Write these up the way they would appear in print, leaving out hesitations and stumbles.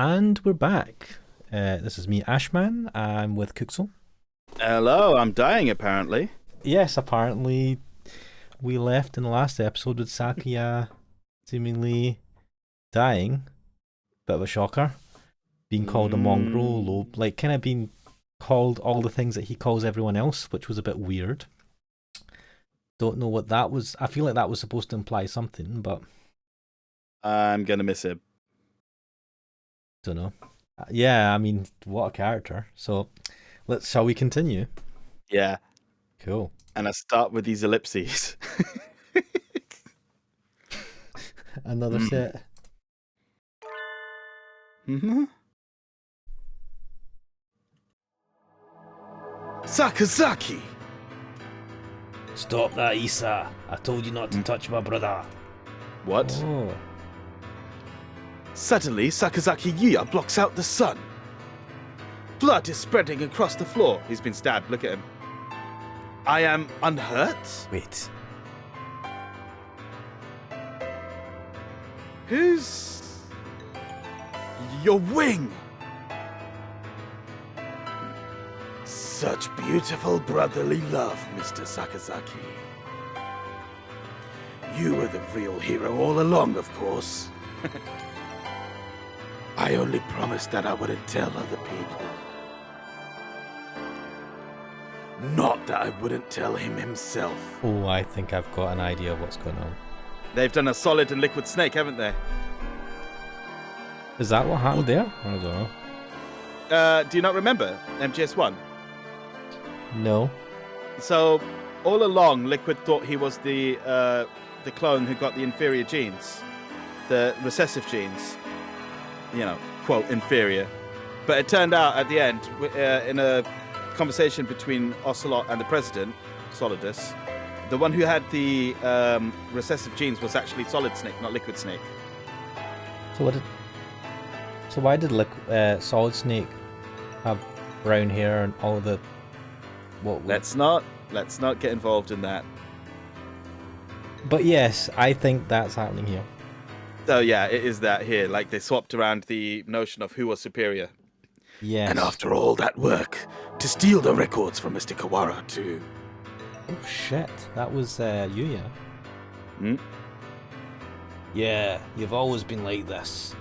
And we're back. This is me, Ashman. I'm with Kuxel. Hello, I'm dying apparently. Yes, apparently we left in the last episode with Sakuya seemingly dying. Bit of a shocker. Being called a mongrel, kind of being called all the things that he calls everyone else, which was a bit weird. Don't know what that was. I feel like that was supposed to imply something, but I'm gonna miss him. don't know. Yeah, I mean, what a character. So, shall we continue? Yeah. Cool. And I start with these ellipses. Another set. Mm-hmm. Sakazaki! Stop that, Issa. I told you not to touch my brother. What? Oh. Suddenly, Sakazaki Yuuya blocks out the sun. Blood is spreading across the floor. He's been stabbed. Look at him. I am unhurt? Wait. Who's... Your wing! Such beautiful brotherly love, Mr. Sakazaki. You were the real hero all along, of course. I only promised that I wouldn't tell other people. Not that I wouldn't tell him himself. Oh, I think I've got an idea of what's going on. They've done a solid and liquid snake, haven't they? Is that what happened there? I don't know. Do you not remember MGS1? No. So, all along, Liquid thought he was the clone who got the inferior genes, the recessive genes. You know, quote, inferior. But it turned out at the end, in a conversation between Ocelot and the president, Solidus, the one who had the recessive genes was actually Solid Snake, not Liquid Snake. So why did Solid Snake have brown hair and all the... Let's not get involved in that. But yes, I think that's happening here. So yeah, it is that here. Like they swapped around the notion of who was superior. Yes. And after all that work, to steal the records from Mr. Kawara too. Oh shit, that was Yuuya. Hmm? Yeah, you've always been like this.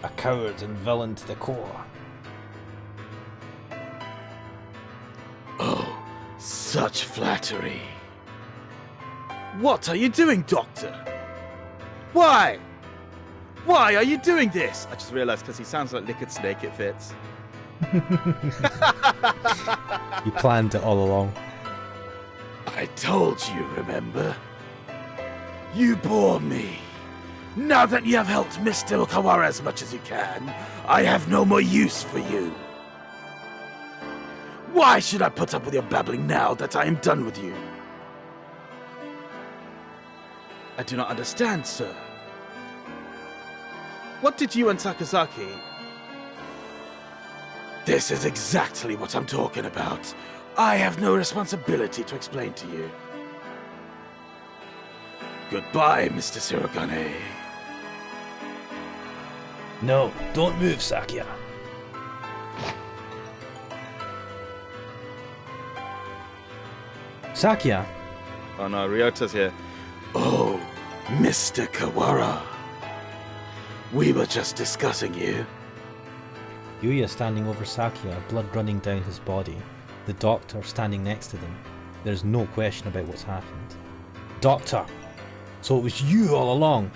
A coward and villain to the core. Oh, such flattery. What are you doing, Doctor? Why? Why are you doing this? I just realized because he sounds like Liquid Snake, it fits. You planned it all along. I told you, remember? You bore me. Now that you have helped Mr. Kawara as much as you can, I have no more use for you. Why should I put up with your babbling now that I am done with you? I do not understand, sir. What did you and Sakazaki... This is exactly what I'm talking about. I have no responsibility to explain to you. Goodbye, Mr. Shirogane. No, don't move, Sakuya. Sakuya. Oh no, Ryota's here. Oh, Mr. Kawara. We were just discussing you. Yuuya standing over Sakuya, blood running down his body. The doctor standing next to them. There's no question about what's happened. Doctor! So it was you all along?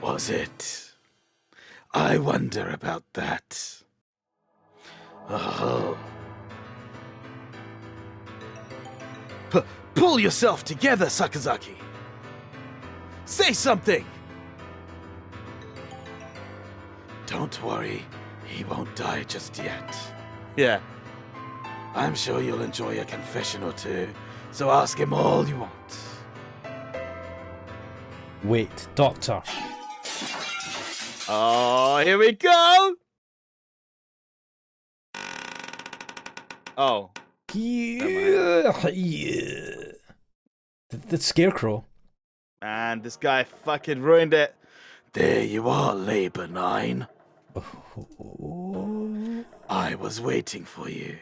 Was it? I wonder about that. Oh. Pull yourself together, Sakazaki! Say something! Don't worry, he won't die just yet. Yeah. I'm sure you'll enjoy a confession or two, so ask him all you want. Wait, Doctor. Oh, here we go! Oh. Yeah. The Scarecrow. Man, this guy fucking ruined it. There you are, Labor 9. I was waiting for you.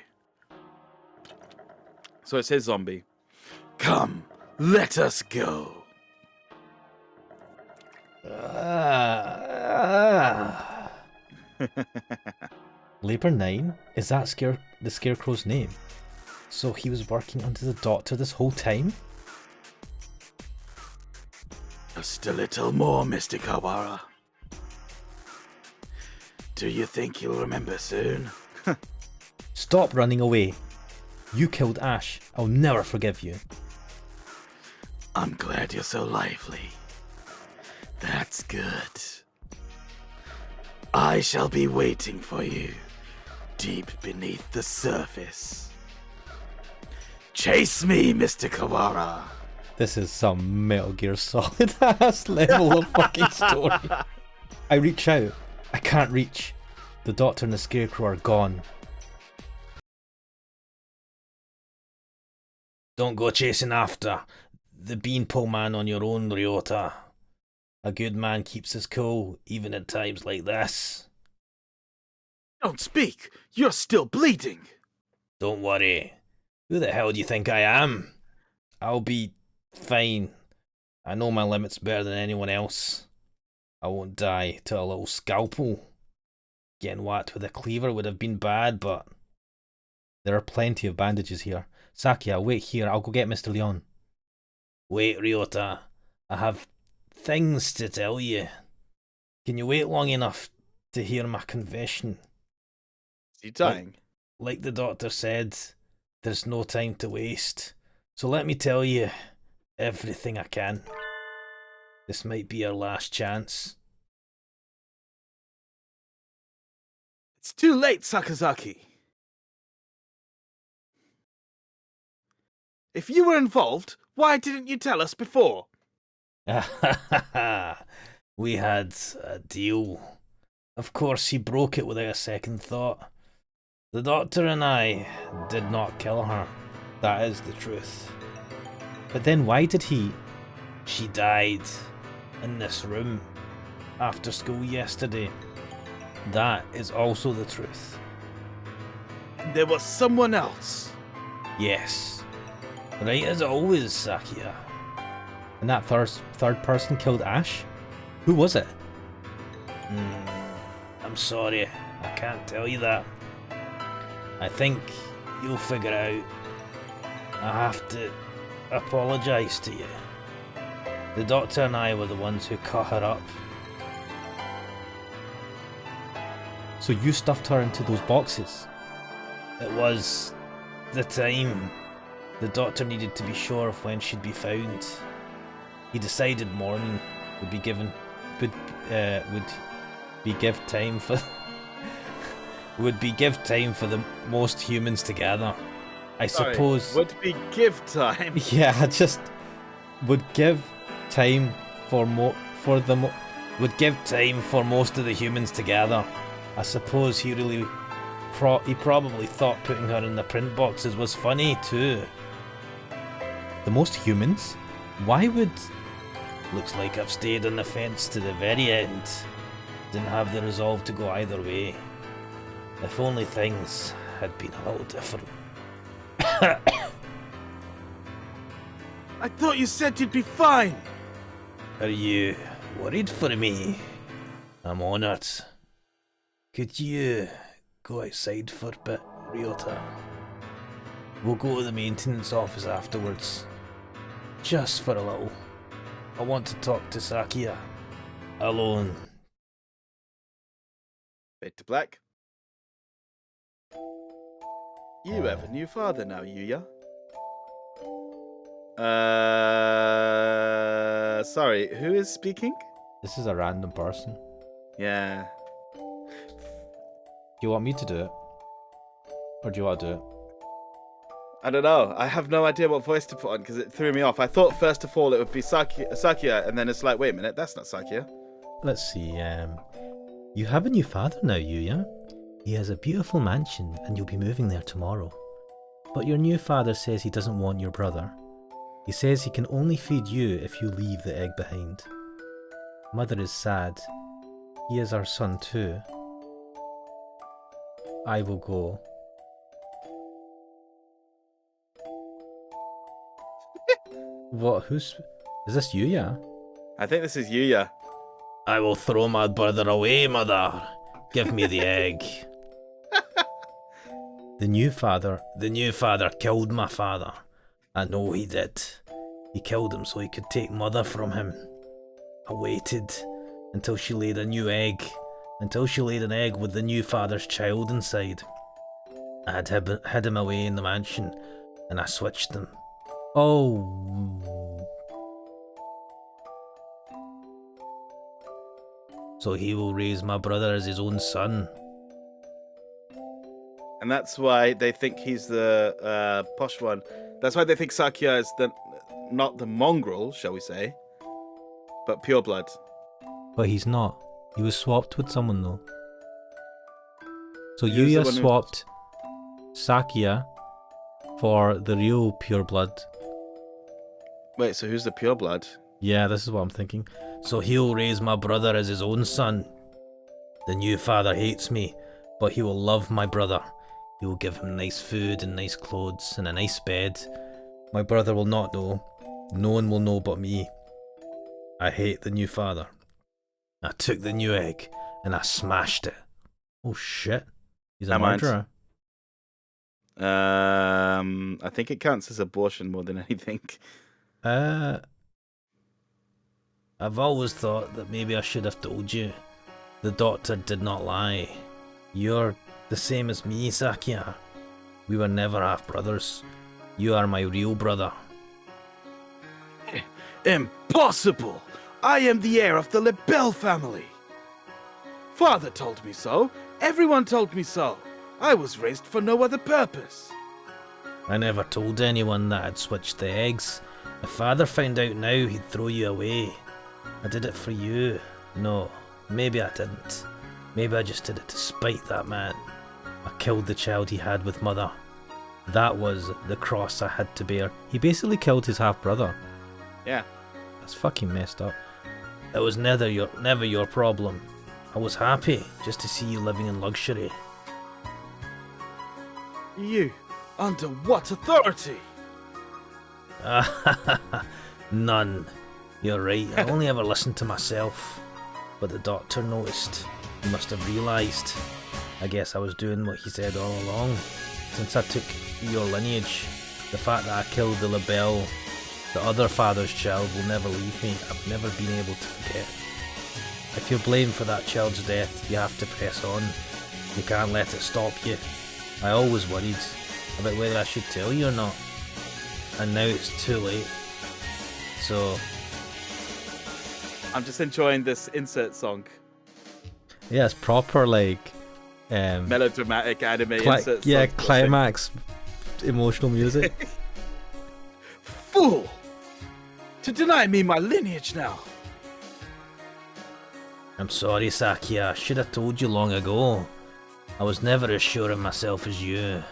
So it says zombie. Come, let us go. Labor 9? Is that the Scarecrow's name? So he was working under the Doctor this whole time? Just a little more, Mr. Kawara. Do you think you'll remember soon? Stop running away. You killed Ash. I'll never forgive you. I'm glad you're so lively. That's good. I shall be waiting for you deep beneath the surface. Chase me, Mr. Kawara. This is some Metal Gear Solid ass level of fucking story. I reach out. I can't reach. The Doctor and the Scarecrow are gone. Don't go chasing after the beanpole man on your own, Ryota. A good man keeps his cool, even at times like this. Don't speak! You're still bleeding! Don't worry. Who the hell do you think I am? I'll be fine. I know my limits better than anyone else. I won't die to a little scalpel. Getting whacked with a cleaver would have been bad, but there are plenty of bandages here. Sakia, wait here. I'll go get Mr. Leon. Wait, Ryota. I have things to tell you. Can you wait long enough to hear my confession? Is he dying? Like the Doctor said, there's no time to waste. So let me tell you everything I can. This might be our last chance. It's too late, Sakazaki. If you were involved, why didn't you tell us before? We had a deal. Of course, he broke it without a second thought. The Doctor and I did not kill her. That is the truth. But then why did he? She died in this room after school yesterday. That is also the truth. There was someone else. Yes. Right as always, Sakia. And that third person killed Ash? Who was it? I'm sorry, I can't tell you that. I think you'll figure out. I have to apologise to you. The Doctor and I were the ones who cut her up. So you stuffed her into those boxes? It was the time. The Doctor needed to be sure of when she'd be found. He decided morning would be given would be give time for the most humans to gather. I suppose would be give time. Yeah, I just would give time for would give time for most of the humans to gather. I suppose he probably thought putting her in the print boxes was funny too. The most humans? Why would... Looks like I've stayed on the fence to the very end. Didn't have the resolve to go either way. If only things had been a little different. I thought you said you'd be fine. Are you worried for me? I'm honoured. Could you go outside for a bit, Ryota? We'll go to the maintenance office afterwards. Just for a little. I want to talk to Sakia. Alone. Fade to black. You have a new father now, Yuuya. Sorry, who is speaking? This is a random person. Yeah. Do you want me to do it? Or do you want to do it? I don't know. I have no idea what voice to put on because it threw me off. I thought first of all it would be Sakia, and then it's like, wait a minute, that's not Sakia. Let's see, you have a new father now, Yuuya. He has a beautiful mansion and you'll be moving there tomorrow. But your new father says he doesn't want your brother. He says he can only feed you if you leave the egg behind. Mother is sad. He is our son too. I will go. What? Is this Yuuya? I think this is Yuuya. I will throw my brother away, mother. Give me the egg. The new father killed my father. I know he did. He killed him so he could take mother from him. I waited until she laid an egg with the new father's child inside. I had hid him away in the mansion, and I switched them. Oh. So he will raise my brother as his own son. And that's why they think he's the posh one. That's why they think Sakuya is not the mongrel, shall we say, but pureblood. But he's not. He was swapped with someone though. So Who's the Yuuya one who- swapped Sakuya for the real pureblood. Wait, so who's the pureblood? Yeah, this is what I'm thinking. So he'll raise my brother as his own son. The new father hates me, but he will love my brother. He will give him nice food and nice clothes and a nice bed. My brother will not know. No one will know but me. I hate the new father. I took the new egg and I smashed it. Oh shit. He's a Never mind. murderer. I think it counts as abortion more than anything. I've always thought that maybe I should have told you. The doctor did not lie. You're the same as me, Sakuya. We were never half-brothers. You are my real brother. Impossible! I am the heir of the Lebel family. Father told me so. Everyone told me so. I was raised for no other purpose. I never told anyone that I'd switched the eggs. If father found out now, he'd throw you away. I did it for you. No, maybe I didn't. Maybe I just did it to spite that man. I killed the child he had with mother. That was the cross I had to bear. He basically killed his half-brother. Yeah. That's fucking messed up. It was never your problem. I was happy just to see you living in luxury. You? Under what authority? None. You're right, I only ever listened to myself. But the doctor noticed. He must have realised. I guess I was doing what he said all along. Since I took your lineage, the fact that I killed the Lebel, the other father's child, will never leave me. I've never been able to forget. If you're blamed for that child's death, you have to press on. You can't let it stop you. I always worried about whether I should tell you or not. And now it's too late. So... I'm just enjoying this insert song. yeah, it's proper like... Melodramatic anime insert song. yeah, climax emotional music. Fool! To deny me my lineage now. I'm sorry, Sakuya. I should have told you long ago. I was never as sure of myself as you.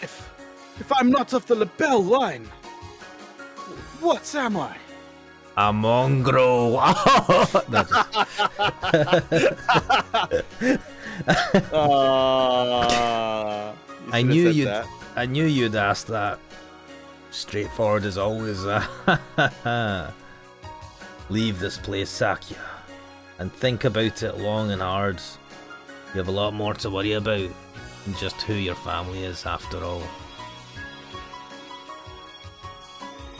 If I'm not of the Lebel line, what am I? A mongrel. I knew you'd ask that. Straightforward as always. Leave this place, Sakuya, and think about it long and hard. You have a lot more to worry about than just who your family is, after all.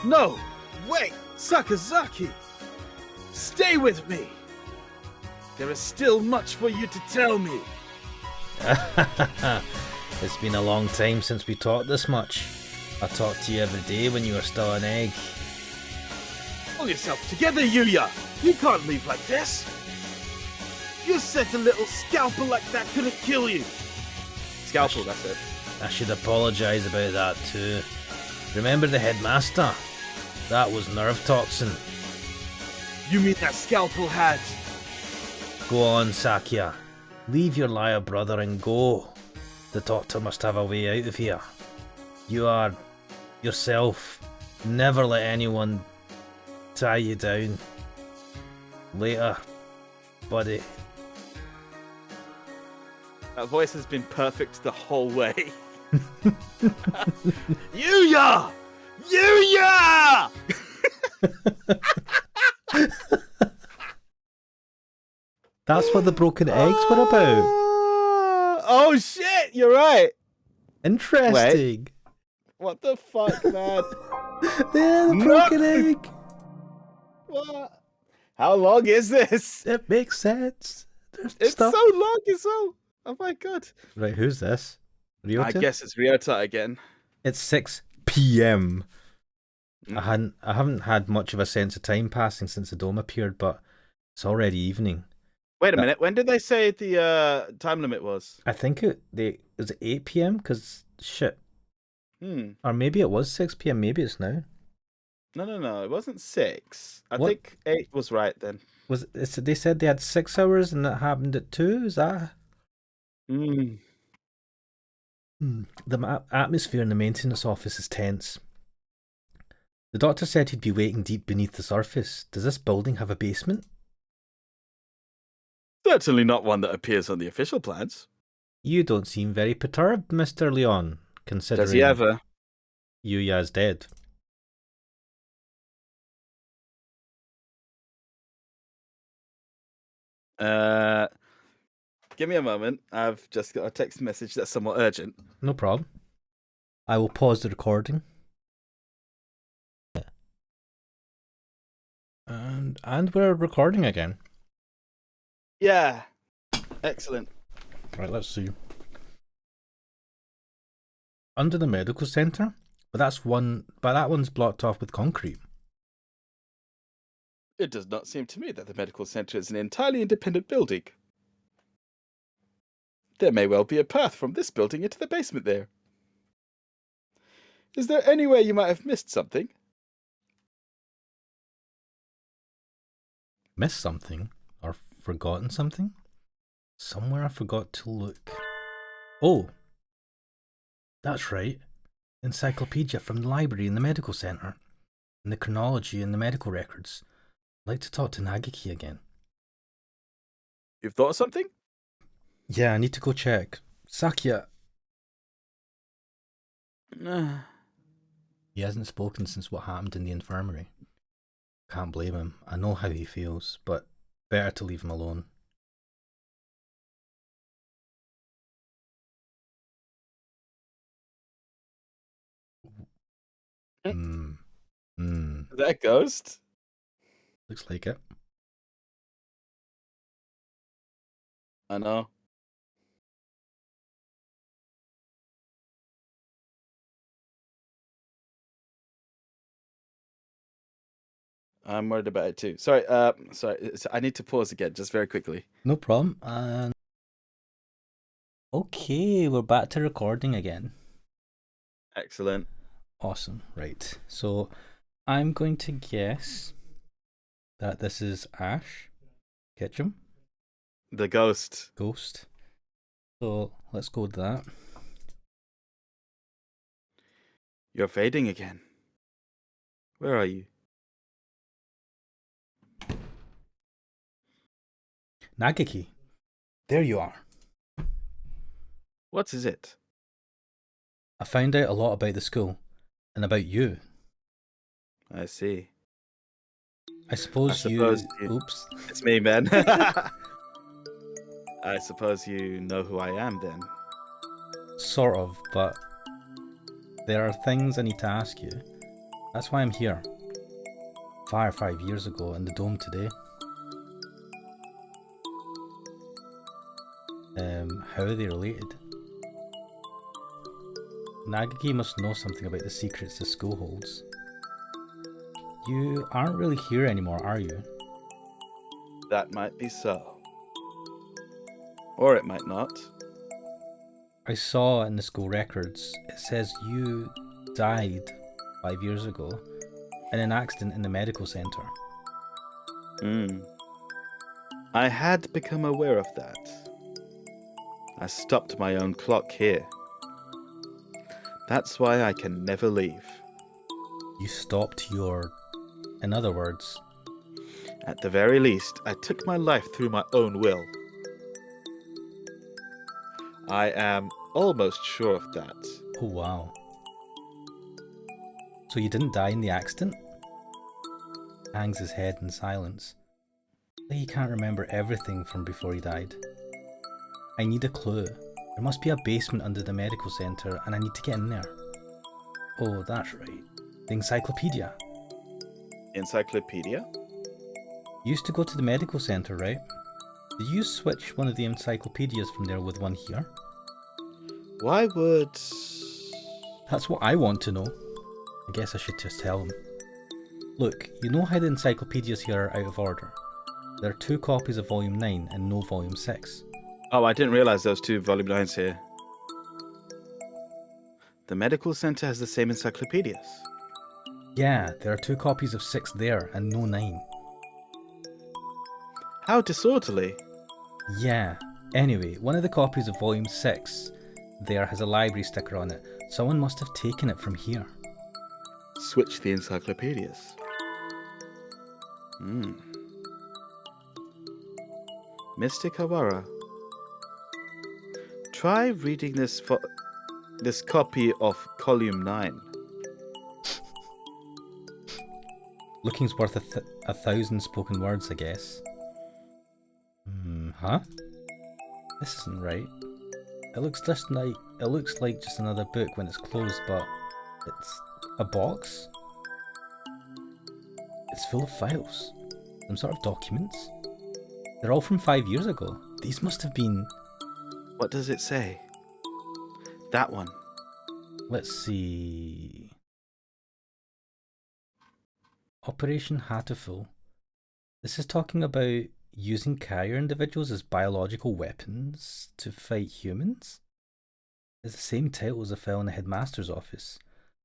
No! Wait! Sakazaki! Stay with me! There is still much for you to tell me. It's been a long time since we talked this much. I talked to you every day when you were still an egg. Pull yourself together, Yuuya! You can't leave like this! You said a little scalpel like that couldn't kill you! Scalpel, that's it. I should apologise about that too. Remember the headmaster? That was nerve toxin. You mean that scalpel had... Go on, Sakuya. Leave your liar brother and go. The doctor must have a way out of here. You are yourself. Never let anyone tie you down. Later, buddy. That voice has been perfect the whole way. Yuuya! Yuuya! That's what the broken eggs were about. Oh shit, you're right. Interesting. What the fuck, man? Yeah, the broken egg. What? How long is this? It makes sense. There's It's stuff. so long as well. Oh my god. Right, who's this? Ryota? I guess it's Ryota again. It's 6 p.m. Mm. I haven't had much of a sense of time passing since the dome appeared, but it's already evening. Wait a minute. When did they say the time limit was? I think was it 8 p.m. Because shit, Hmm. or maybe it was 6 p.m. Maybe it's now. No. It wasn't 6. I What? think 8 was right then. They said they had 6 hours and that happened at 2? Is that? Hmm. The atmosphere in the maintenance office is tense. The doctor said he'd be waiting deep beneath the surface. Does this building have a basement? Certainly not one that appears on the official plans. You don't seem very perturbed, Mr. Leon, considering Does he ever? Yuuya is dead. Give me a moment. I've just got a text message that's somewhat urgent. No problem. I will pause the recording. And we're recording again. Yeah. Excellent. Right, let's see. Under the medical centre? But that one's blocked off with concrete. It does not seem to me that the medical center is an entirely independent building. There may well be a path from this building into the basement there. Is there any way you might have missed something? Missed something? Or forgotten something? Somewhere I forgot to look. Oh! That's right. Encyclopedia from the library in the medical centre. And the chronology in the medical records. I'd like to talk to Nageki again. You've thought of something? Yeah, I need to go check. Sakia! He hasn't spoken since what happened in the infirmary. Can't blame him. I know how he feels, but better to leave him alone. Is that a ghost? Looks like it. I know. I'm worried about it too. Sorry, I need to pause again, just very quickly. No problem. And okay, we're back to recording again. Excellent. Awesome. Right. So I'm going to guess that this is Ash Ketchum. The ghost. Ghost. So let's go with that. You're fading again. Where are you? Nageki. There you are. What is it? I found out a lot about the school and about you. I see. I suppose you... Oops. It's me, man. I suppose you know who I am then. Sort of, but there are things I need to ask you. That's why I'm here. Fire 5 years ago and the dome today. How are they related? Nageki must know something about the secrets the school holds. You aren't really here anymore, are you? That might be so. Or it might not. I saw in the school records, it says you died 5 years ago in an accident in the medical centre. I had become aware of that. I stopped my own clock here. That's why I can never leave. You stopped in other words... At the very least, I took my life through my own will. I am almost sure of that. Oh wow. So you didn't die in the accident? Hangs his head in silence. He can't remember everything from before he died. I need a clue. There must be a basement under the medical centre and I need to get in there. Oh, that's right. The encyclopedia. Encyclopedia? You used to go to the medical centre, right? Did you switch one of the encyclopedias from there with one here? Why would... That's what I want to know. I guess I should just tell him. Look, you know how the encyclopedias here are out of order. There are 2 copies of Volume 9 and no Volume 6. Oh, I didn't realise there was 2 volume 9s here. The medical centre has the same encyclopedias. Yeah, there are 2 copies of 6 there and no 9. How disorderly. Yeah. Anyway, one of the copies of Volume 6 there has a library sticker on it. Someone must have taken it from here. Switch the encyclopedias. Mr. Kawara, try reading this copy of Volume 9. Looking's worth 1,000 spoken words, I guess. Huh? This isn't right. It looks like just another book when it's closed, but it's a box? It's full of files. Some sort of documents. They're all from 5 years ago. These must have been... What does it say? That one. Let's see... Operation Hatoful. This is talking about using carrier individuals as biological weapons to fight humans? It's the same title as a file in the headmaster's office,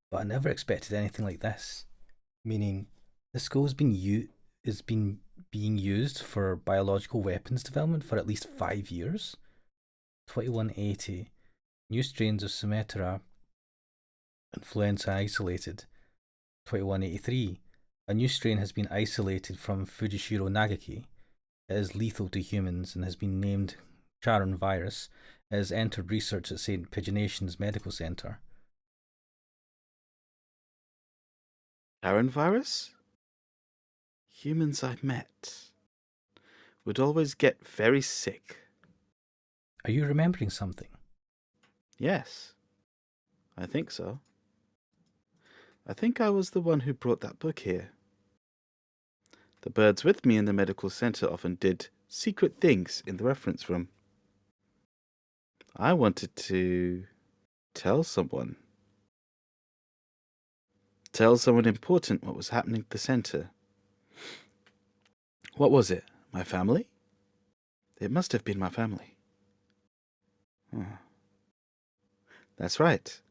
but I never expected anything like this. Meaning, the school has been being used for biological weapons development for at least 5 years. 2180. New strains of Sumatra influenza isolated. 2183. A new strain has been isolated from Fujishiro Nageki. It is lethal to humans and has been named Charon virus. It has entered research at St. Pagination's Medical Centre. Charon virus? Humans I met would always get very sick. Are you remembering something? Yes, I think so. I think I was the one who brought that book here. The birds with me in the medical centre often did secret things in the reference room. I wanted to tell someone important what was happening at the centre. What was it? My family? It must have been my family. That's right.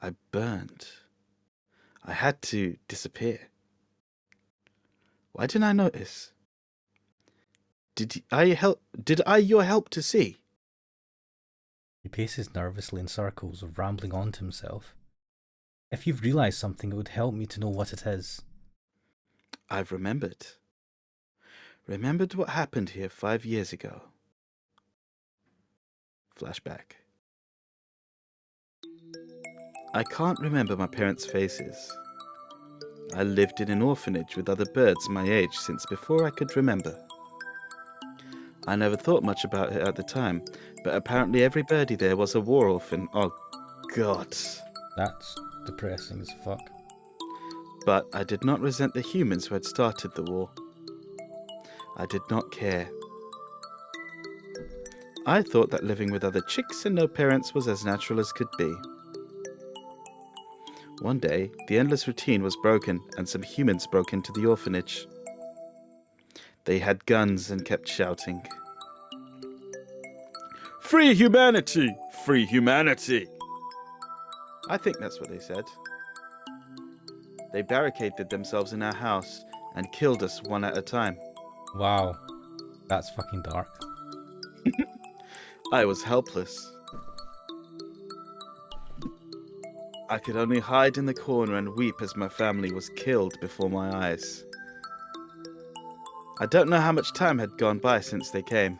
I burned. I had to disappear. Why didn't I notice? Did I your help to see? He paces nervously in circles, rambling on to himself. If you've realised something, it would help me to know what it is. I've remembered. Remembered what happened here 5 years ago. Flashback. I can't remember my parents' faces. I lived in an orphanage with other birds my age since before I could remember. I never thought much about it at the time, but apparently every birdie there was a war orphan. Oh, God. That's depressing as fuck. But I did not resent the humans who had started the war. I did not care. I thought that living with other chicks and no parents was as natural as could be. One day, the endless routine was broken and some humans broke into the orphanage. They had guns and kept shouting, "Free humanity! Free humanity!" I think that's what they said. They barricaded themselves in our house and killed us one at a time. Wow. That's fucking dark. I was helpless. I could only hide in the corner and weep as my family was killed before my eyes. I don't know how much time had gone by since they came.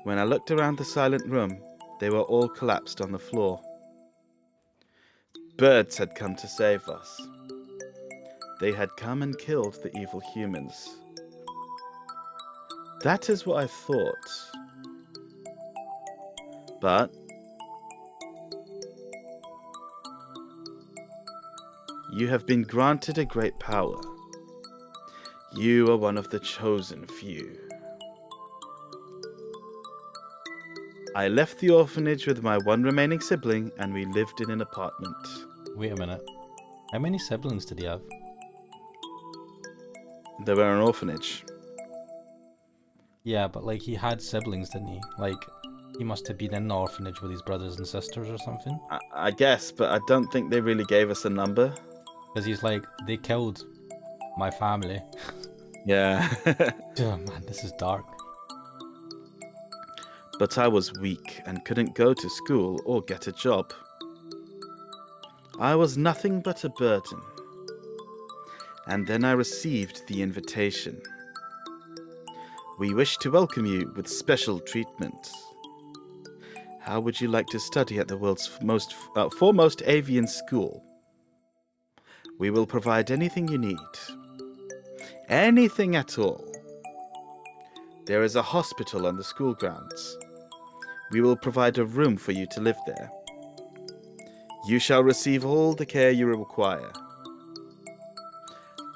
When I looked around the silent room, they were all collapsed on the floor. Birds had come to save us. They had come and killed the evil humans. That is what I thought. But you have been granted a great power. You are one of the chosen few. I left the orphanage with my one remaining sibling, and we lived in an apartment. Wait a minute. How many siblings did he have? They were an orphanage. Yeah, but like he had siblings, didn't he? Like he must have been in the orphanage with his brothers and sisters or something. I guess, but I don't think they really gave us a number. Because he's like, they killed my family. Yeah. Oh man, this is dark. But I was weak and couldn't go to school or get a job. I was nothing but a burden. And then I received the invitation. We wish to welcome you with special treatment. How would you like to study at the world's foremost avian school? We will provide anything you need. Anything at all. There is a hospital on the school grounds. We will provide a room for you to live there. You shall receive all the care you require.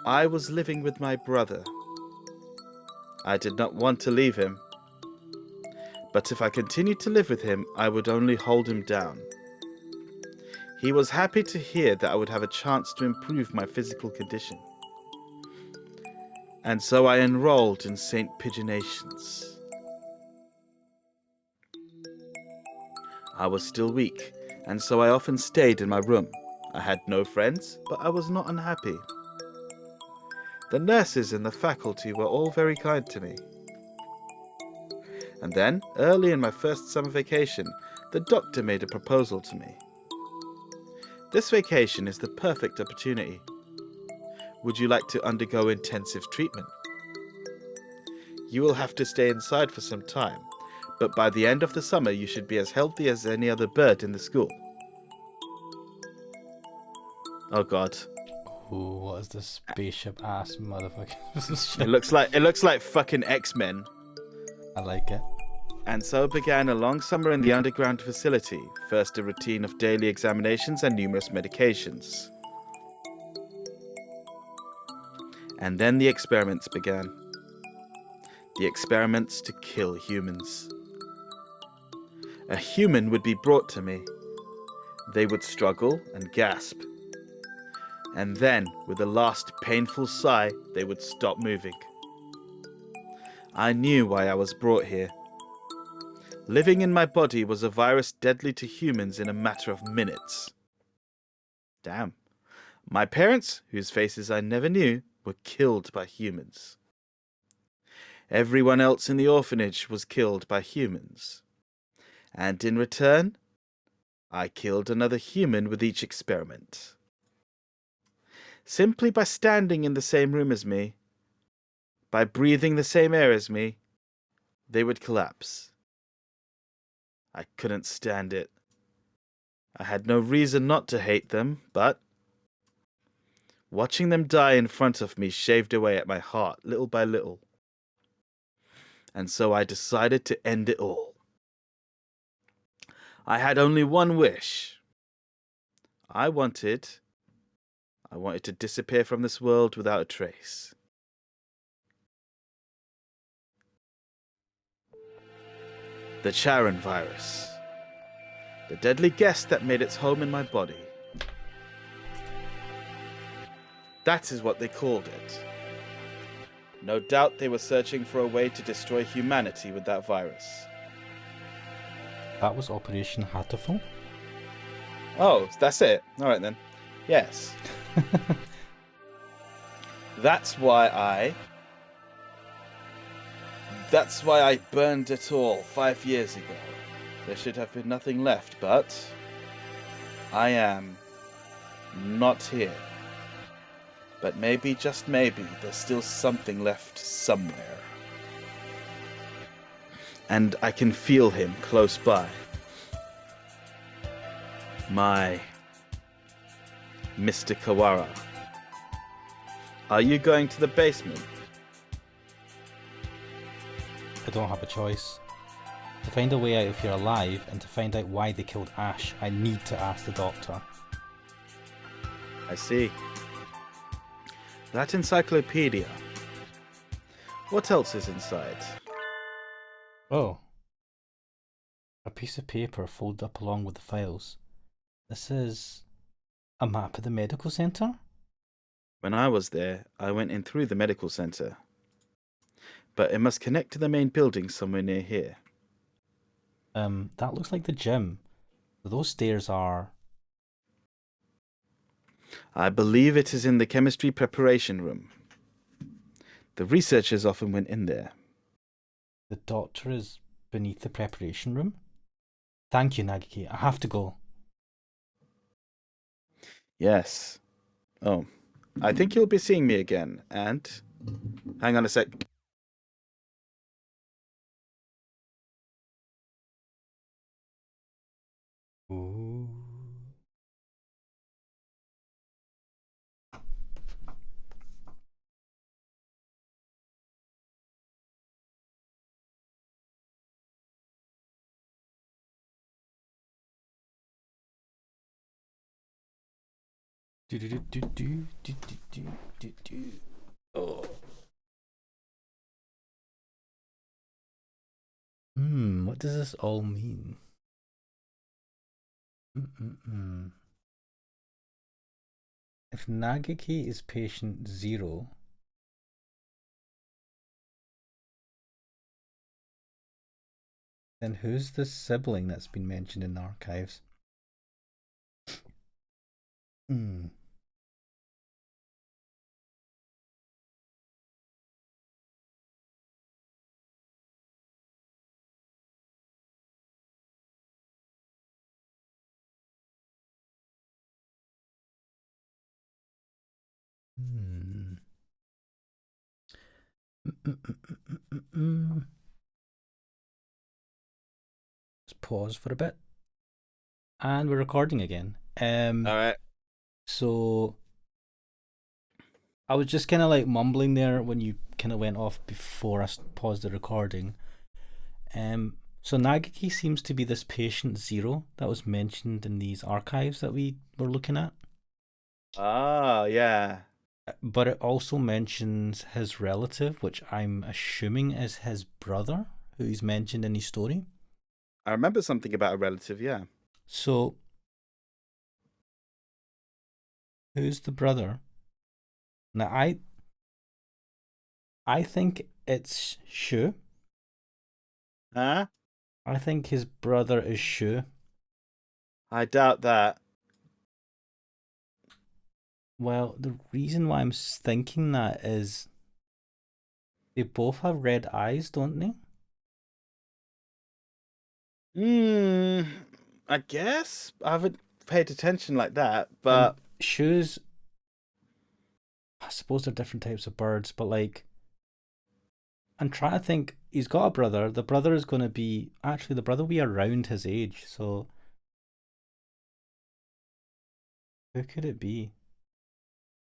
I was living with my brother. I did not want to leave him. But if I continued to live with him, I would only hold him down. He was happy to hear that I would have a chance to improve my physical condition. And so I enrolled in St. Pigeonations. I was still weak, and so I often stayed in my room. I had no friends, but I was not unhappy. The nurses and the faculty were all very kind to me. And then, early in my first summer vacation, the doctor made a proposal to me. This vacation is the perfect opportunity. Would you like to undergo intensive treatment? You will have to stay inside for some time, but by the end of the summer you should be as healthy as any other bird in the school. Oh god. Oh, what is this spaceship ass motherfucker? It looks like fucking X-Men. I like it. And so began a long summer in the underground facility, first a routine of daily examinations and numerous medications. And then the experiments began. The experiments to kill humans. A human would be brought to me. They would struggle and gasp. And then, with a last painful sigh, they would stop moving. I knew why I was brought here. Living in my body was a virus deadly to humans in a matter of minutes. Damn. My parents, whose faces I never knew, were killed by humans. Everyone else in the orphanage was killed by humans. And in return, I killed another human with each experiment. Simply by standing in the same room as me, by breathing the same air as me, they would collapse. I couldn't stand it. I had no reason not to hate them, but watching them die in front of me shaved away at my heart little by little. And so I decided to end it all. I had only one wish. I wanted to disappear from this world without a trace. The Charon virus. The deadly guest that made its home in my body. That is what they called it. No doubt they were searching for a way to destroy humanity with that virus. That was Operation Hatoful? Oh, that's it. Alright then. Yes. That's why I burned it all 5 years ago. There should have been nothing left, but I am not here. But maybe, just maybe, there's still something left somewhere. and I can feel him close by. My Mr. Kawara, are you going to the basement? I don't have a choice. To find a way out if you're alive and to find out why they killed Ash, I need to ask the doctor. I see. That encyclopedia. What else is inside? Oh. A piece of paper folded up along with the files. This is a map of the medical centre? When I was there, I went in through the medical center. But it must connect to the main building somewhere near here. That looks like the gym. Those stairs are... I believe it is in the chemistry preparation room. The researchers often went in there. The doctor is beneath the preparation room? Thank you, Nageki. I have to go. Yes. Oh, I think you'll be seeing me again, and... Hang on a sec. Ooh. Oh. What does this all mean? If Nageki is patient 0, then who's the sibling that's been mentioned in the archives? Let's pause for a bit. And we're recording again. Alright. So I was just kind of like mumbling there when you kind of went off before I paused the recording. So Nageki seems to be this patient 0 that was mentioned in these archives that we were looking at. Ah, yeah. But it also mentions his relative, which I'm assuming is his brother, who he's mentioned in his story. I remember something about a relative, yeah. So, who's the brother? Now, I think it's Shu. Huh? I think his brother is Shu. I doubt that. Well, the reason why I'm thinking that is they both have red eyes, don't they? I guess. I haven't paid attention like that, but... Shu's... I suppose they're different types of birds, but like... I'm trying to think, he's got a brother. The brother is going to be... Actually, the brother will be around his age, so... Who could it be?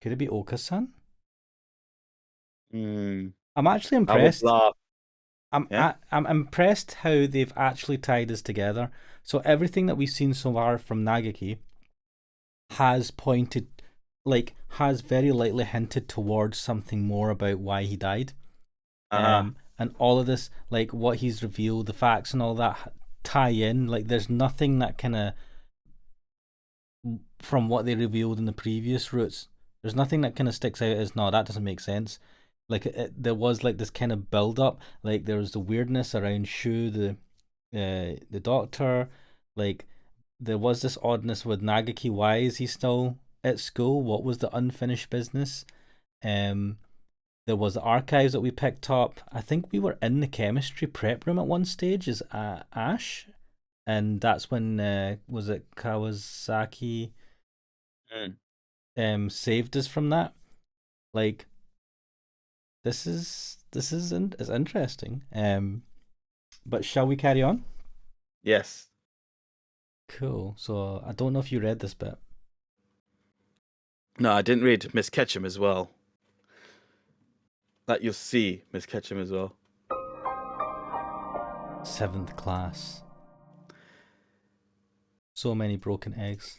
Could it be Okasan? I'm actually impressed. I'm impressed how they've actually tied this together. So everything that we've seen so far from Nageki has pointed, like, has very lightly hinted towards something more about why he died. And all of this, like what he's revealed, the facts and all that tie in. Like, there's nothing that kind of, from what they revealed in the previous routes, there's nothing that kind of sticks out as, no, that doesn't make sense. Like, there was like this kind of build up. Like, there was the weirdness around Shu, the doctor. Like, there was this oddness with Nageki. Why is he still at school? What was the unfinished business? There was the archives that we picked up. I think we were in the chemistry prep room at one stage as Ash, and that's when was it Kawasaki saved us from that. Like, this is interesting. But shall we carry on? Yes. Cool. So I don't know if you read this bit. No, I didn't read Miss Ketchum as well. That you'll see Miss Ketchum as well. 7th class. So many broken eggs.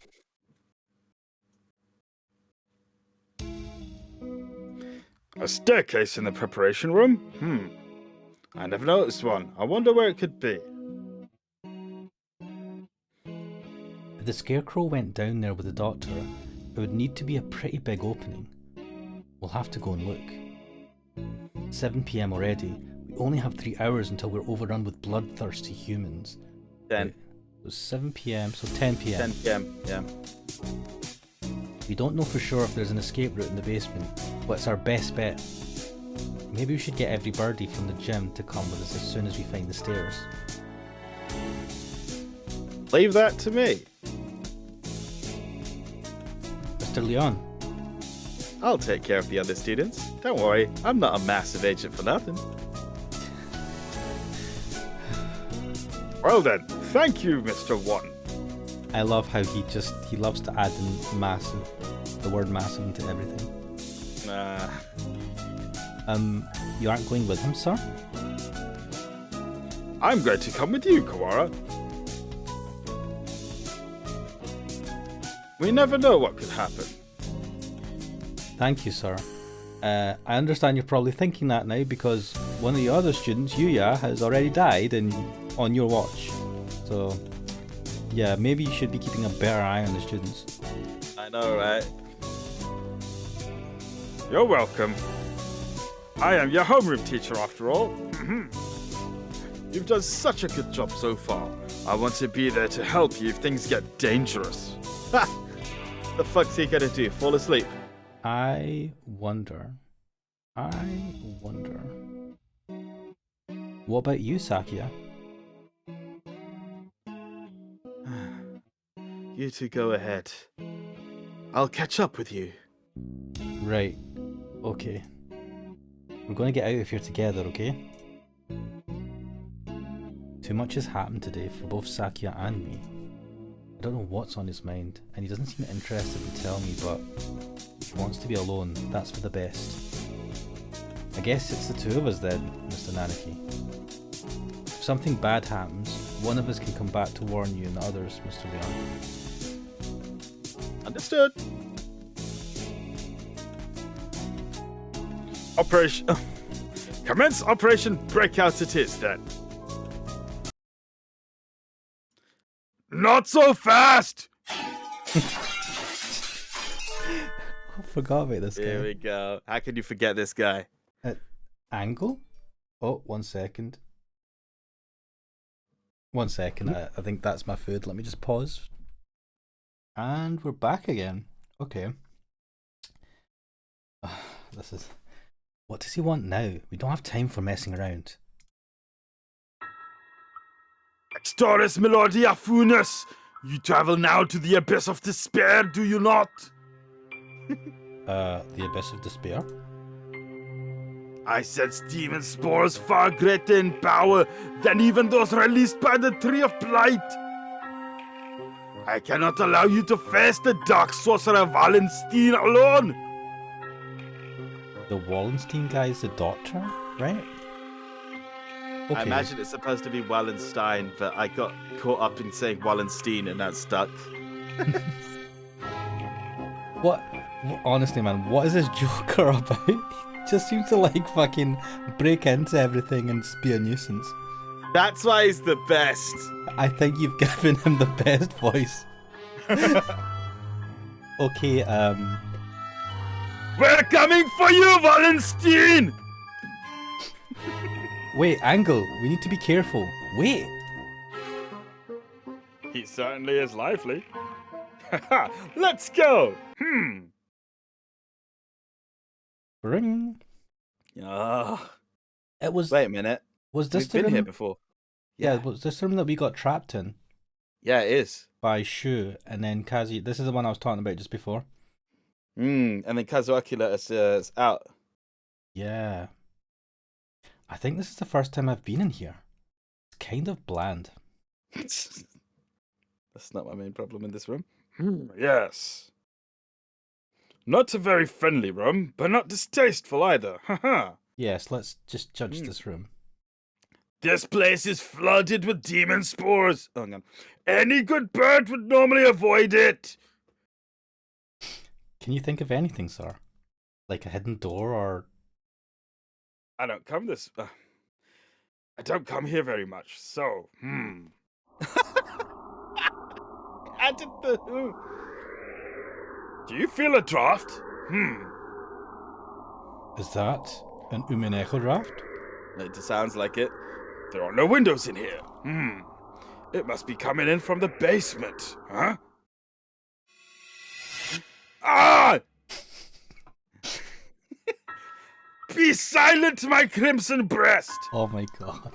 A staircase in the preparation room? I never noticed one. I wonder where it could be. If the scarecrow went down there with the doctor, it would need to be a pretty big opening. We'll have to go and look. 7 PM already. We only have 3 hours until we're overrun with bloodthirsty humans. 10. Wait, it was 7 PM, so 10 PM. 10 p.m. Yeah. We don't know for sure if there's an escape route in the basement, but it's our best bet. Maybe we should get every birdie from the gym to come with us as soon as we find the stairs. Leave that to me. Mr. Leon. I'll take care of the other students. Don't worry, I'm not a massive agent for nothing. Well then, thank you, Mr. One. I love how he loves to add in massive, the word massive into everything. You aren't going with him, sir? I'm going to come with you, Kawara. We never know what could happen. Thank you, sir. I understand you're probably thinking that now because one of the other students, Yuuya, has already died on your watch. So, yeah, maybe you should be keeping a better eye on the students. I know, right? You're welcome. I am your homeroom teacher, after all. You've done such a good job so far. I want to be there to help you if things get dangerous. Ha! The fuck's he gonna do? Fall asleep? I wonder. What about you, Sakia? You two go ahead. I'll catch up with you. Right. Okay. We're going to get out of here together, okay? Too much has happened today for both Sakia and me. I don't know what's on his mind, and he doesn't seem interested to tell me, but he wants to be alone. That's for the best. I guess it's the two of us then, Mr. Nageki. If something bad happens, one of us can come back to warn you and the others, Mr. Leon. Understood. Operation... Commence Operation Breakout it is, then. Not so fast! I forgot about this guy. Here we go. How can you forget this guy? Angle? Oh, 1 second. 1 second, I think that's my food. Let me just pause. And we're back again. Okay. This is... What does he want now? We don't have time for messing around. Extoris Melodia Funus! You travel now to the Abyss of Despair, do you not? The Abyss of Despair? I sense demon spores far greater in power than even those released by the Tree of Blight. I cannot allow you to face the dark sorcerer Wallenstein alone. The Wallenstein guy is the doctor, right? Okay. I imagine it's supposed to be Wallenstein, but I got caught up in saying Wallenstein and that stuck. What? Honestly, man, what is this Joker about? He just seems to like fucking break into everything and be a nuisance. That's why he's the best. I think you've given him the best voice. Okay, We're coming for you, Wallenstein! Wait, Angle, we need to be careful. Wait! He certainly is lively. Let's go! Ring. It was... Wait a minute. Was this We've the been room? here before. Yeah, was this the room that we got trapped in? Yeah, it is. By Shu, and then Kazi... This is the one I was talking about just before. And then Kazuaki let us out. Yeah. I think this is the first time I've been in here. kind of bland. That's not my main problem in this room. Yes. Not a very friendly room, but not distasteful either. Haha. Yes, let's just judge this room. This place is flooded with demon spores. Oh, hang on. Any good bird would normally avoid it. Can you think of anything, sir? Like a hidden door or... I don't come here very much, so, Added the Do you feel a draft? Is that an Umineko draft? It sounds like it. There are no windows in here. It must be coming in from the basement, huh? Ah! Be silent, my crimson breast! Oh my god.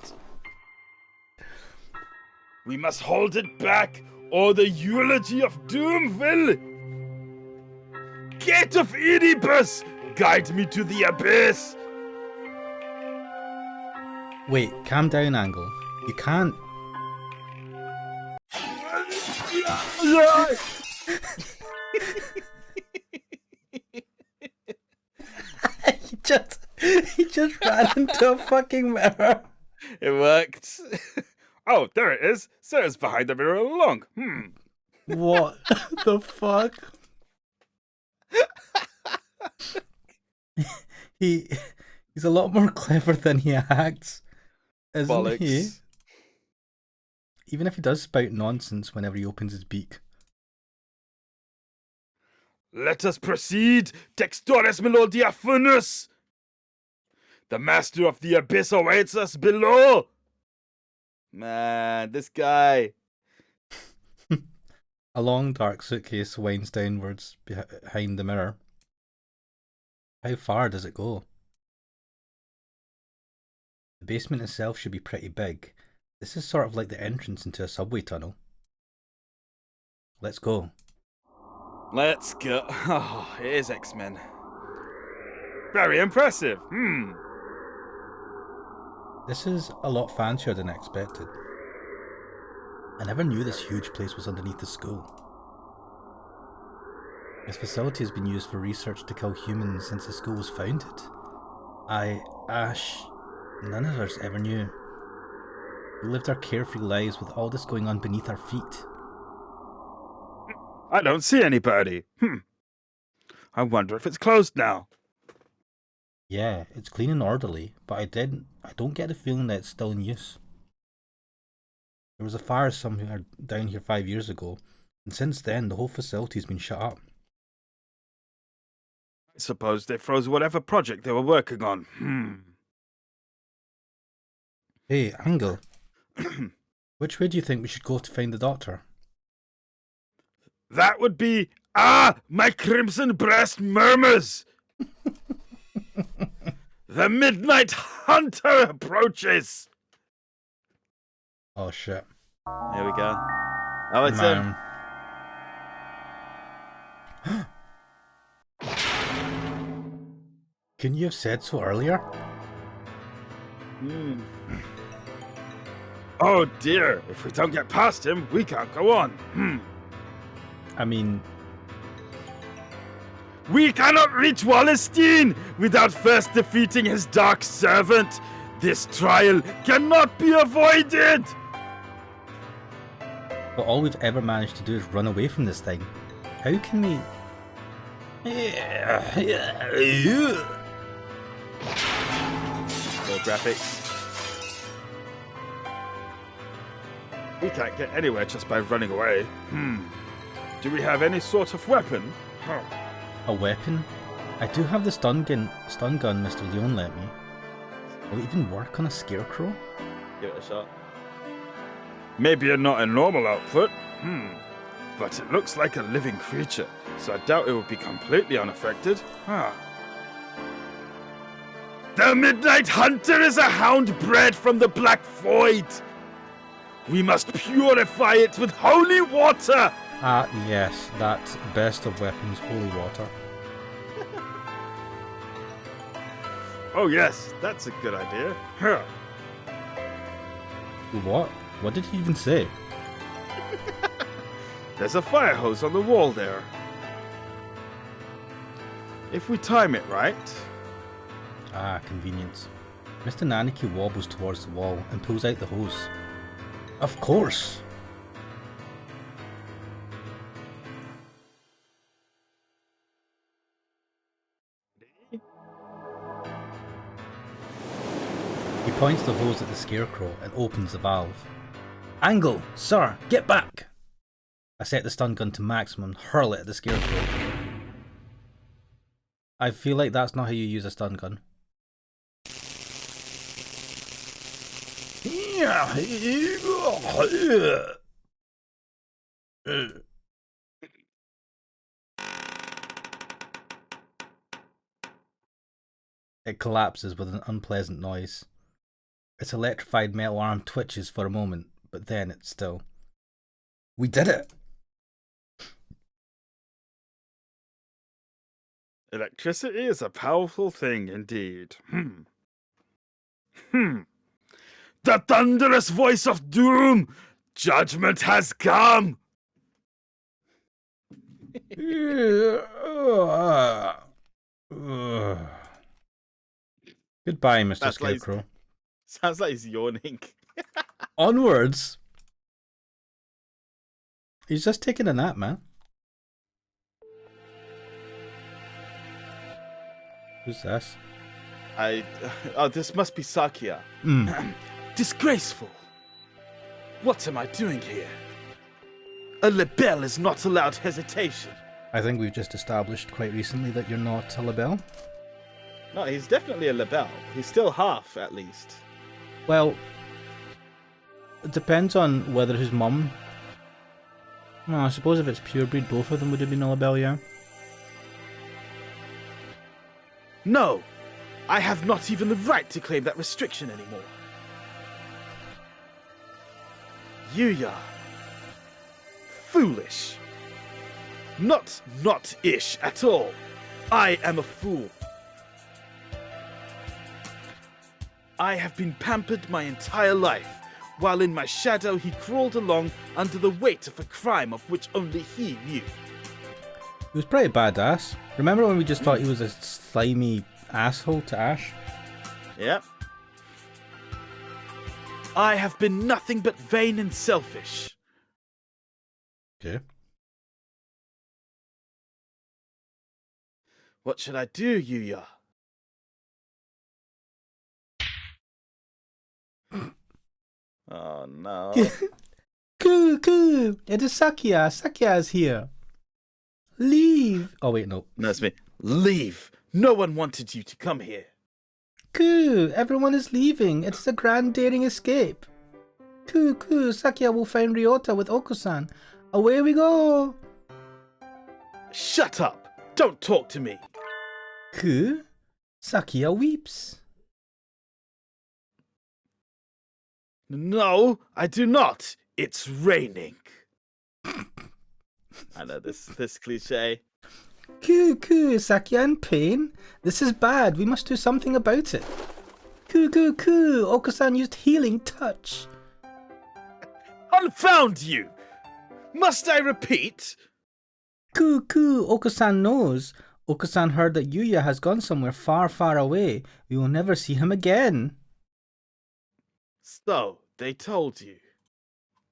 We must hold it back, or the eulogy of doom will. Gate of Oedipus, guide me to the abyss. Wait, calm down, Angle. You can't... he just ran into a fucking mirror. It worked. Oh, there it is. Sarah's behind the mirror all along. What the fuck? He's a lot more clever than he acts, isn't he? Bollocks. Even if he does spout nonsense whenever he opens his beak. Let us proceed, Textores Melodia Funus. The master of the abyss awaits us below. Man, this guy. A long dark suitcase winds downwards behind the mirror. How far does it go? The basement itself should be pretty big. This is sort of like the entrance into a subway tunnel. Let's go. Let's go. Oh, it is X-Men. Very impressive. This is a lot fancier than I expected. I never knew this huge place was underneath the school. This facility has been used for research to kill humans since the school was founded. Ash, none of us ever knew. We lived our carefree lives with all this going on beneath our feet. I don't see anybody. I wonder if it's closed now. Yeah, it's clean and orderly, but I don't get the feeling that it's still in use. There was a fire somewhere down here 5 years ago, and since then the whole facility's been shut up. I suppose they froze whatever project they were working on. Hey, Angle. Which way do you think we should go to find the doctor? That would be... my crimson breast murmurs! The midnight hunter approaches! Oh shit. Here we go. Oh, it's him. Couldn't you have said so earlier? Oh dear, if we don't get past him, we can't go on. I mean... We cannot reach Wallenstein without first defeating his dark servant. This trial cannot be avoided. But all we've ever managed to do is run away from this thing. How can we... More graphics. We can't get anywhere just by running away. Do we have any sort of weapon? A weapon? I do have the stun gun Mr. Leon lent me. Will it even work on a scarecrow? Give it a shot. Maybe not a normal output. But it looks like a living creature, so I doubt it would be completely unaffected. The Midnight Hunter is a hound bred from the Black Void. We must purify it with holy water. Ah, yes, that best of weapons, holy water. Oh yes, that's a good idea. What? What did he even say? There's a fire hose on the wall there. If we time it right... Ah, convenience. Mr. Nageki wobbles towards the wall and pulls out the hose. Of course! He points the hose at the scarecrow and opens the valve. Angle! Sir! Get back! I set the stun gun to maximum and hurl it at the scarecrow. I feel like that's not how you use a stun gun. It collapses with an unpleasant noise. Its electrified metal arm twitches for a moment, but then it's still. We did it! Electricity is a powerful thing indeed. The thunderous voice of doom! Judgment has come! Goodbye, Mr. That's like- Scarecrow. Sounds like he's yawning. Onwards! He's just taking a nap, man. Who's this? Oh, this must be Sakia. Disgraceful! What am I doing here? A libelle is not allowed hesitation. I think we've just established quite recently that you're not a libelle. No, he's definitely a libelle. He's still half, at least. Well, it depends on whether his mum... Well, I suppose if it's purebred, both of them would have been a libelle, yeah? No! I have not even the right to claim that restriction anymore. Yuuya. Foolish. Not-ish at all. I am a fool. I have been pampered my entire life, while in my shadow he crawled along under the weight of a crime of which only he knew. He was pretty badass. Remember when we just thought he was a slimy asshole to Ash? Yep. I have been nothing but vain and selfish. Okay. What should I do, Yuuya? Oh, no. Coo! It is Sakia! Sakia is here! Leave! Oh wait, no. No, it's me. Leave. No one wanted you to come here. Coo! Everyone is leaving. It is a grand daring escape. Coo! Sakia will find Ryota with Oko-san. Away we go! Shut up! Don't talk to me! Coo! Sakia weeps. No, I do not. It's raining. I know this cliche. Coo! Sakia in pain? This is bad. We must do something about it. Coo! Oko-san used healing touch. Confound you! Must I repeat? Coo! Oko-san knows. Oko-san heard that Yuuya has gone somewhere far away. We will never see him again. So, they told you.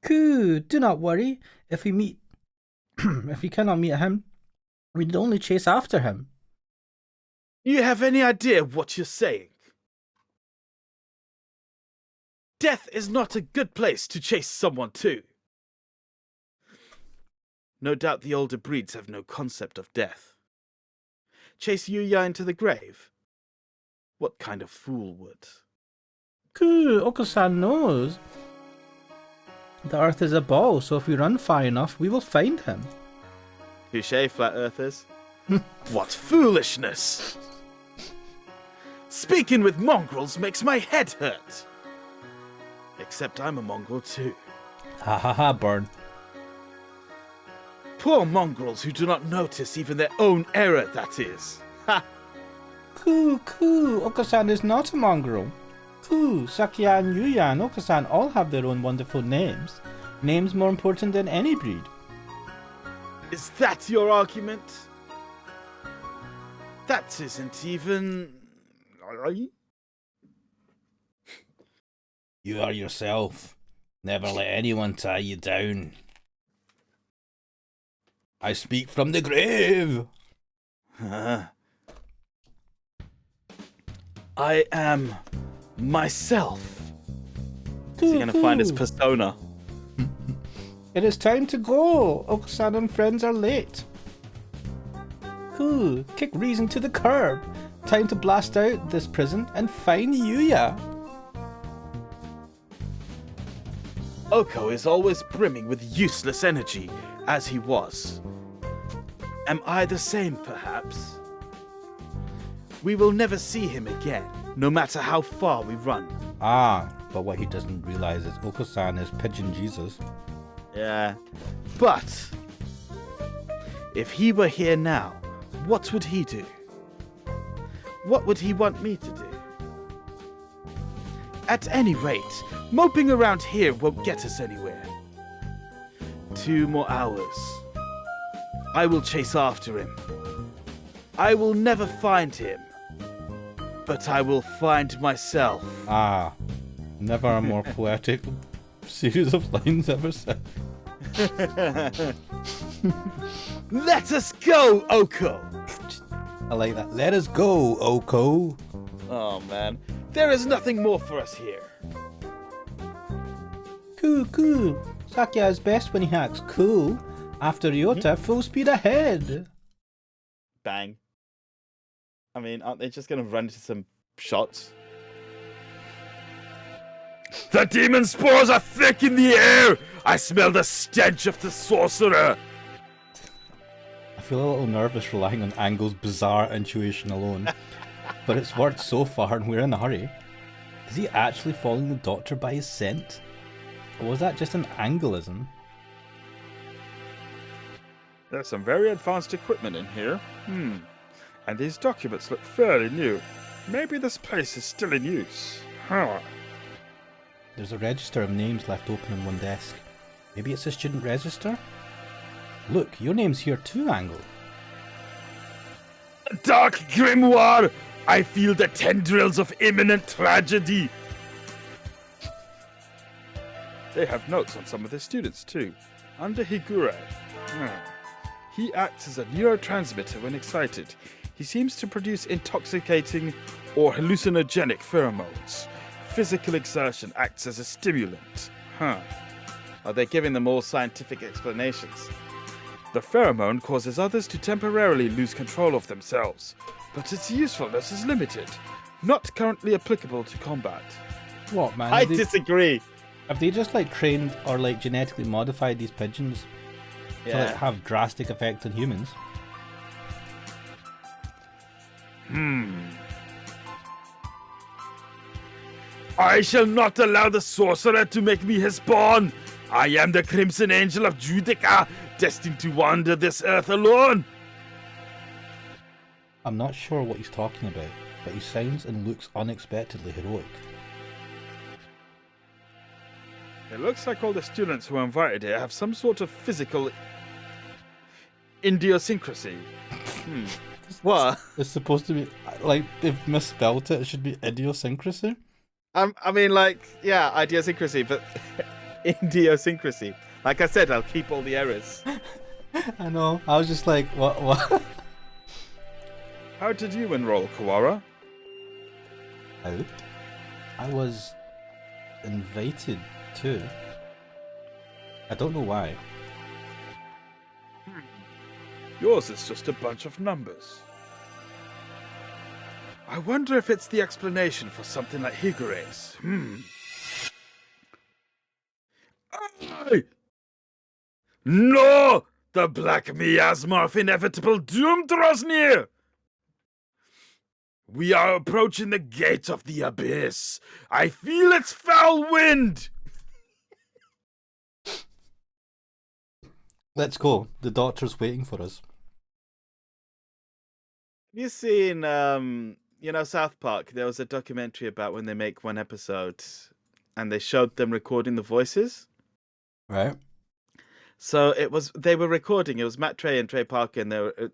Coo! Do not worry. If we cannot meet him, we'd only chase after him. You have any idea what you're saying? Death is not a good place to chase someone to. No doubt the older breeds have no concept of death. Chase Yuuya into the grave? What kind of fool would? Coo! Oko-san knows. The earth is a ball, so if we run far enough, we will find him. Touché, flat earthers. What foolishness! Speaking with mongrels makes my head hurt. Except I'm a mongrel too. Ha, burn. Poor mongrels who do not notice even their own error, that is. Ha! Coo! Oko-san is not a mongrel. Cool, Sakuya and Yuuya and Okasan all have their own wonderful names. Names more important than any breed. Is that your argument? That isn't even... You are yourself. Never let anyone tie you down. I speak from the grave. I am myself. Cool, Is he going to find his persona? It is time to go. Okasan and friends are late. Cool. Kick reason to the curb. Time to blast out this prison and find Yuuya. Oko is always brimming with useless energy, as he was. Am I the same, perhaps? We will never see him again, no matter how far we run. Ah, but what he doesn't realize is Okasan is Pigeon Jesus. Yeah. But if he were here now, what would he do? What would he want me to do? At any rate, moping around here won't get us anywhere. 2 more hours. I will chase after him. I will never find him. But I will find myself. Ah, never a more poetic series of lines ever said. Let us go, Oko! I like that. Let us go, Oko. Oh man, there is nothing more for us here. Cool, cool. Sakuya is best when he acts cool. After Ryota, full speed ahead. Bang. I mean, aren't they just going to run into some shots? The demon spores are thick in the air! I smell the stench of the sorcerer! I feel a little nervous relying on Angle's bizarre intuition alone. But it's worked so far and we're in a hurry. Is he actually following the doctor by his scent? Or was that just an Angleism? There's some very advanced equipment in here. And these documents look fairly new. Maybe this place is still in use. Huh. There's a register of names left open on one desk. Maybe it's a student register? Look, your name's here too, Angle. Dark grimoire! I feel the tendrils of imminent tragedy! They have notes on some of the students too. Under Higure. He acts as a neurotransmitter when excited. He seems to produce intoxicating or hallucinogenic pheromones. Physical exertion acts as a stimulant. Are they giving them all scientific explanations? The pheromone causes others to temporarily lose control of themselves, but its usefulness is limited. Not currently applicable to combat. What, man? I disagree. Have they just like trained or like genetically modified these pigeons to like have drastic effect on humans? I shall not allow the sorcerer to make me his pawn. I am the Crimson Angel of Judica, destined to wander this earth alone. I'm not sure what he's talking about, but he sounds and looks unexpectedly heroic. It looks like all the students who are invited here have some sort of physical idiosyncrasy. What? It's supposed to be like they've misspelled it. It should be idiosyncrasy. I mean, like, yeah, idiosyncrasy, but idiosyncrasy. Like I said, I'll keep all the errors. I know. I was just like, what? How did you enroll, Kawara? Out? I was invited to. I don't know why. Yours is just a bunch of numbers. I wonder if it's the explanation for something like Higure's. Aye! No! The black miasma of inevitable doom draws near! We are approaching the gate of the abyss. I feel its foul wind! Let's go. The doctor's waiting for us. Have you seen South Park. There was a documentary about when they make one episode, and they showed them recording the voices. Right. So they were recording. It was Matt Parker, and they were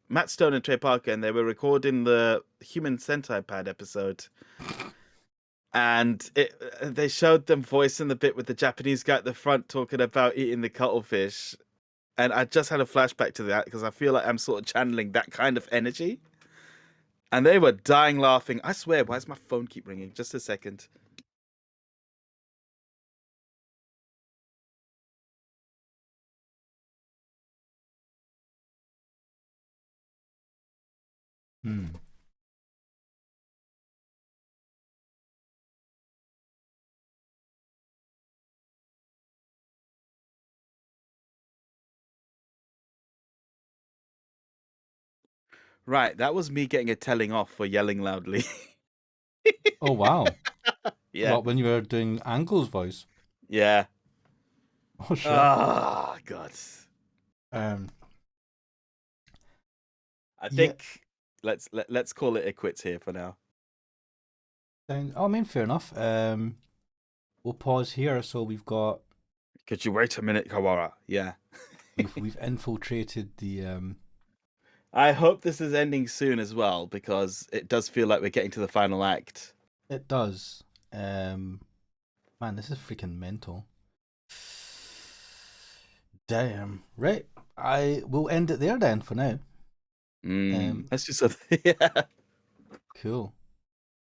Matt Stone and Trey Parker, and they were recording the Human Centipede episode. And they showed them voicing the bit with the Japanese guy at the front talking about eating the cuttlefish. And I just had a flashback to that because I feel like I'm sort of channeling that kind of energy. And they were dying laughing. I swear, why does my phone keep ringing? Just a second. Hmm. Right, that was me getting a telling off for yelling loudly. Oh wow. Yeah. What, when you were doing Angle's voice? Yeah. Oh shit. Ah, God. Um. I Yeah. think let's call it a quits here for now. I mean, fair enough. We'll pause here. So we've got Could you wait a minute, Kawara? Yeah. we've infiltrated the. I hope this is ending soon as well, because it does feel like we're getting to the final act. It does. Man, this is freaking mental. Damn. Right. I will end it there then for now. Let's do something. Yeah. Cool.